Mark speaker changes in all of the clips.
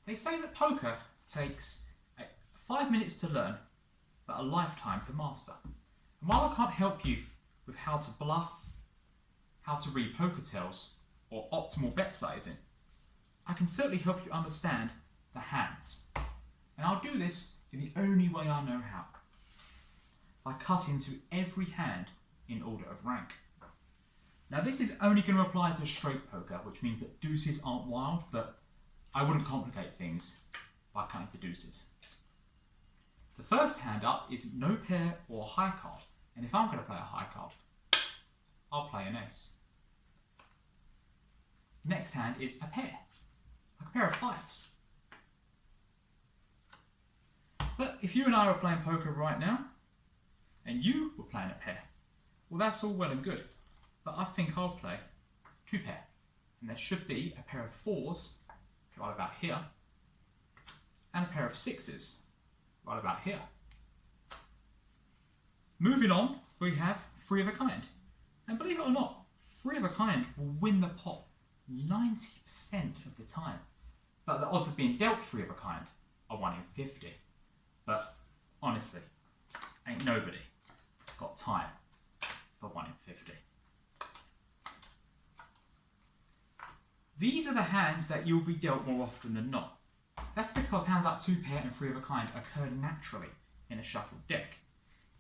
Speaker 1: They say that poker takes 5 minutes to learn, but a lifetime to master. And while I can't help you with how to bluff, how to read poker tells, or optimal bet sizing, I can certainly help you understand the hands. And I'll do this in the only way I know how, by cutting to every hand in order of rank. Now this is only going to apply to straight poker, which means that deuces aren't wild, but I wouldn't complicate things by cutting to deuces. The first hand up is no pair or high card, and if I'm going to play a high card, I'll play an ace. Next hand is a pair, like a pair of fives. But if you and I were playing poker right now, and you were playing a pair, well that's all well and good, but I think I'll play two pair, and there should be a pair of fours right about here, and a pair of sixes right about here. Moving on, we have three of a kind, and believe it or not, three of a kind will win the pot 90% of the time, but the odds of being dealt three of a kind are 1 in 50. But honestly, ain't nobody got time for 1 in 50. These are the hands that you'll be dealt more often than not. That's because hands like two pair and three of a kind occur naturally in a shuffled deck.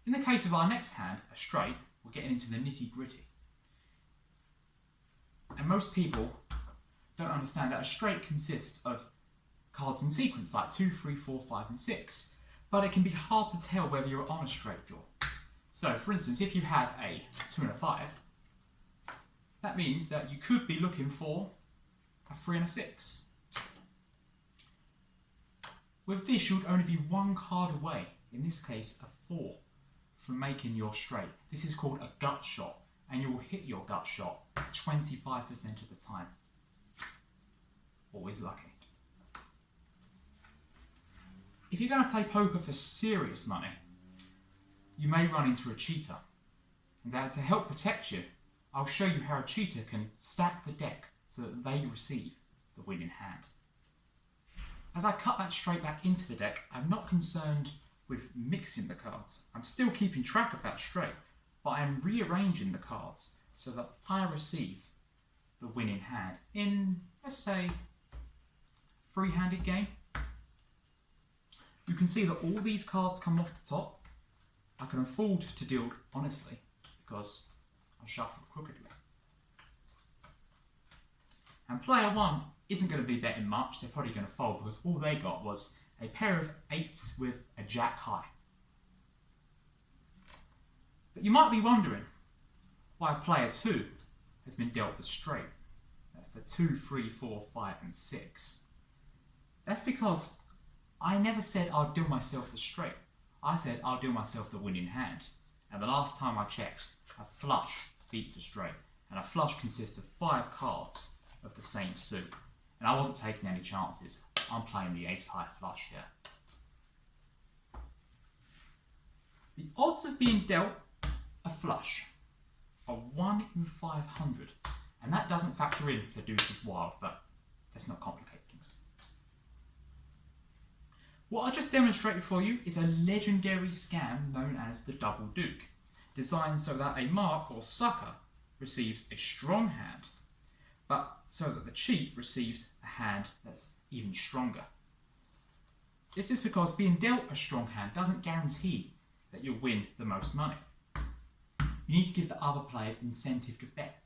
Speaker 1: In the case of our next hand, a straight, we're getting into the nitty gritty. And most people don't understand that a straight consists of cards in sequence like 2, 3, 4, 5 and 6. But it can be hard to tell whether you're on a straight draw. So for instance, if you have a 2 and a 5, that means that you could be looking for a 3 and a 6. With this, you would only be one card away, in this case a 4, from making your straight. This is called a gut shot, and you will hit your gut shot 25% of the time. Always lucky. If you're going to play poker for serious money, you may run into a cheater. And to help protect you, I'll show you how a cheater can stack the deck so that they receive the winning hand. As I cut that straight back into the deck, I'm not concerned with mixing the cards. I'm still keeping track of that straight, but I'm rearranging the cards so that I receive the winning hand in, let's say, three-handed game. You can see that all these cards come off the top. I can afford to deal honestly because I shuffled crookedly. And player one isn't going to be betting much. They're probably going to fold because all they got was a pair of 8s with a jack high. But you might be wondering why player two has been dealt the straight. That's the 2, 3, 4, 5 and 6. That's because I never said I'll deal myself the straight. I said I'll deal myself the winning hand. And the last time I checked, a flush beats a straight. And a flush consists of 5 cards of the same suit. And I wasn't taking any chances. I'm playing the ace high flush here. The odds of being dealt a flush are 1 in 500. And that doesn't factor in the deuces wild, but let's not complicate things. What I just demonstrated for you is a legendary scam known as the double duke, designed so that a mark or sucker receives a strong hand, but so that the cheat receives a hand that's even stronger. This is because being dealt a strong hand doesn't guarantee that you'll win the most money. You need to give the other players incentive to bet,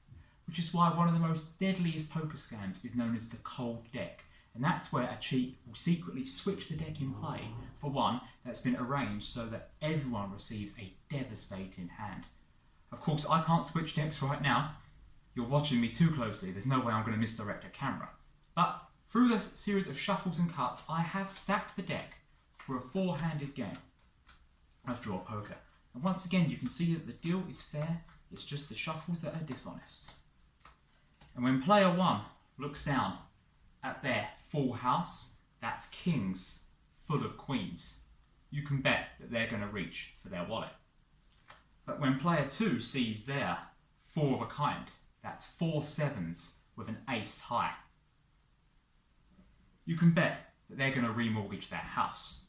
Speaker 1: which is why one of the most deadliest poker scams is known as the cold deck. And that's where a cheat will secretly switch the deck in play for one that's been arranged so that everyone receives a devastating hand. Of course, I can't switch decks right now. You're watching me too closely. There's no way I'm going to misdirect a camera. But through the series of shuffles and cuts, I have stacked the deck for a 4-handed game of draw poker. And once again, you can see that the deal is fair. It's just the shuffles that are dishonest. And when player one looks down at their full house, that's kings full of queens, you can bet that they're going to reach for their wallet. But when player two sees their 4 of a kind, that's 4 7s with an ace high, you can bet that they're going to remortgage their house.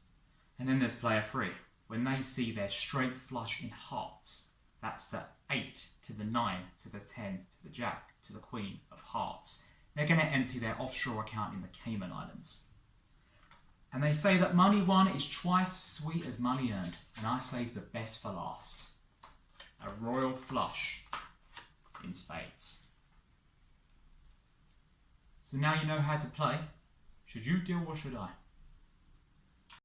Speaker 1: And then there's player 3. When they see their straight flush in hearts, that's the 8 to the 9 to the 10 to the jack to the queen of hearts, they're going to empty their offshore account in the Cayman Islands. And they say that money won is twice as sweet as money earned, and I saved the best for last. A royal flush in spades. So now you know how to play. Should you deal or should I?